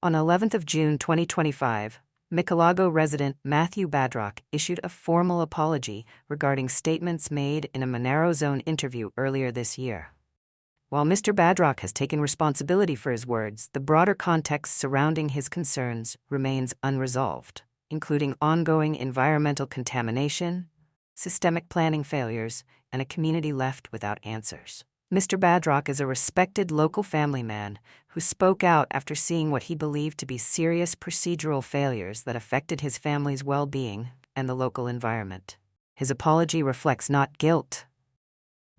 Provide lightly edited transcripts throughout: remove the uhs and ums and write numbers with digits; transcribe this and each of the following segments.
On 11th of June 2025, Michelago resident Matthew Badrock issued a formal apology regarding statements made in a Monaro Zone interview earlier this year. While Mr Badrock has taken responsibility for his words, the broader context surrounding his concerns remains unresolved, including ongoing environmental contamination, systemic planning failures, and a community left without answers. Mr. Badrock is a respected local family man who spoke out after seeing what he believed to be serious procedural failures that affected his family's well-being and the local environment. His apology reflects not guilt,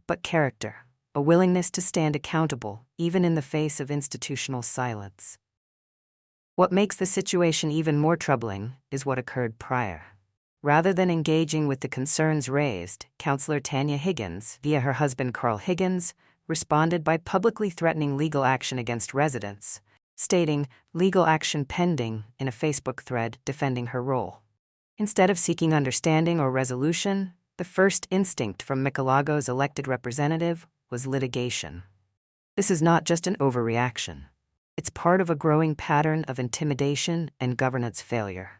but character, a willingness to stand accountable even in the face of institutional silence. What makes the situation even more troubling is what occurred prior. Rather than engaging with the concerns raised, Councillor Tanya Higgins, via her husband Carl Higgins, responded by publicly threatening legal action against residents, stating legal action pending in a Facebook thread defending her role. Instead of seeking understanding or resolution, the first instinct from Michelago's elected representative was litigation. This is not just an overreaction. It's part of a growing pattern of intimidation and governance failure.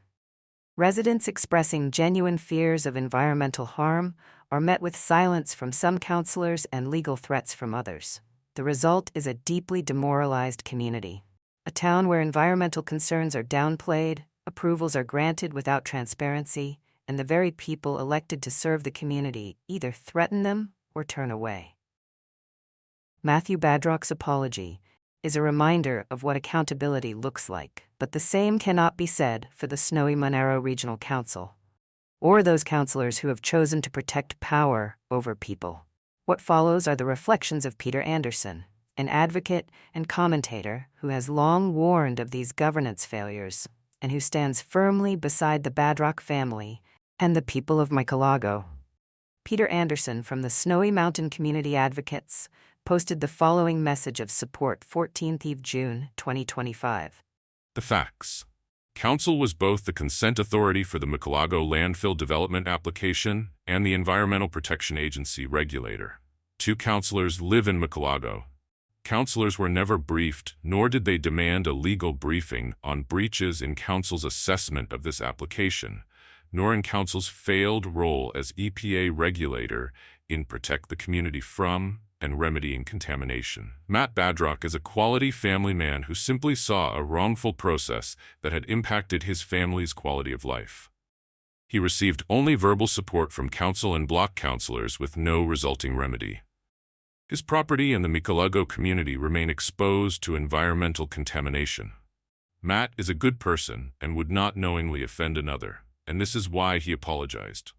Residents expressing genuine fears of environmental harm are met with silence from some councillors and legal threats from others. The result is a deeply demoralized community. A town where environmental concerns are downplayed, approvals are granted without transparency, and the very people elected to serve the community either threaten them or turn away. Matthew Badrock's apology is a reminder of what accountability looks like, but the same cannot be said for the snowy Monaro Regional Council, or those councillors who have chosen to protect power over people. What follows are the reflections of Peter Anderson, an advocate and commentator who has long warned of these governance failures, and who stands firmly beside the Badrock family and the people of Michelago. Peter Anderson from the Snowy Mountain Community Advocates posted the following message of support 14th of June 2025. The facts. Council was both the consent authority for the Michelago landfill development application and the Environmental Protection Agency regulator. 2 councillors live in Michelago. Councillors were never briefed, nor did they demand a legal briefing on breaches in Council's assessment of this application, nor in Council's failed role as EPA regulator in protect the community from and remedying contamination. Matt Badrock is a quality family man who simply saw a wrongful process that had impacted his family's quality of life. He received only verbal support from council and block councillors with no resulting remedy. His property and the Michelago community remain exposed to environmental contamination. Matt is a good person and would not knowingly offend another, and this is why he apologized.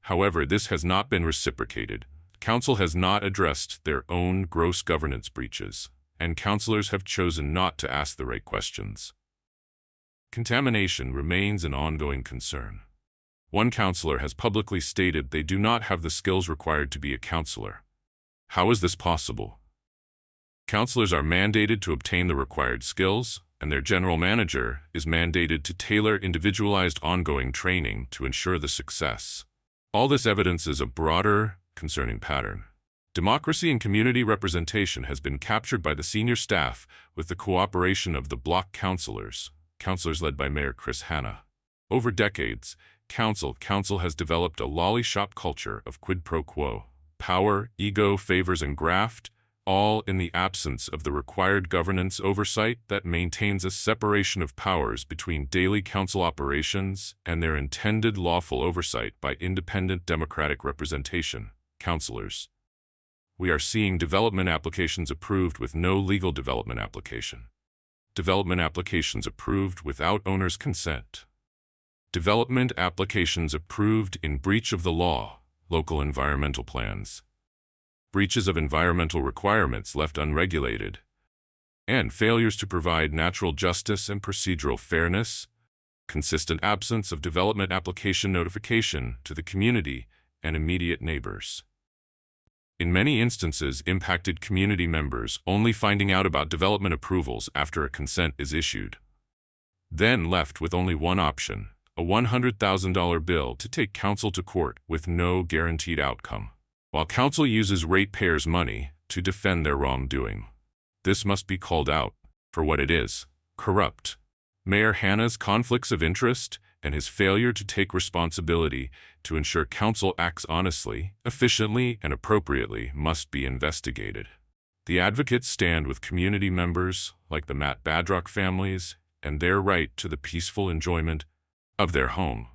However, this has not been reciprocated. Council has not addressed their own gross governance breaches, and councillors have chosen not to ask the right questions. Contamination remains an ongoing concern. One councillor has publicly stated they do not have the skills required to be a councillor. How is this possible? Councillors are mandated to obtain the required skills, and their general manager is mandated to tailor individualized ongoing training to ensure the success. All this evidences a broader, concerning pattern. Democracy and community representation has been captured by the senior staff with the cooperation of the block councillors led by Mayor Chris Hanna. Over decades, council has developed a lolly-shop culture of quid pro quo, power, ego, favors, and graft, all in the absence of the required governance oversight that maintains a separation of powers between daily council operations and their intended lawful oversight by independent democratic representation. Councillors. We are seeing development applications approved with no legal development application. Development applications approved without owner's consent. Development applications approved in breach of the law, local environmental plans. Breaches of environmental requirements left unregulated. And failures to provide natural justice and procedural fairness. Consistent absence of development application notification to the community and immediate neighbors. In many instances, impacted community members only finding out about development approvals after a consent is issued. Then left with only one option, a $100,000 bill to take council to court with no guaranteed outcome, while council uses ratepayers' money to defend their wrongdoing. This must be called out for what it is, corrupt. Mayor Hanna's conflicts of interest and his failure to take responsibility to ensure council acts honestly, efficiently, and appropriately must be investigated. The advocates stand with community members, like the Matt Badrock families, and their right to the peaceful enjoyment of their home.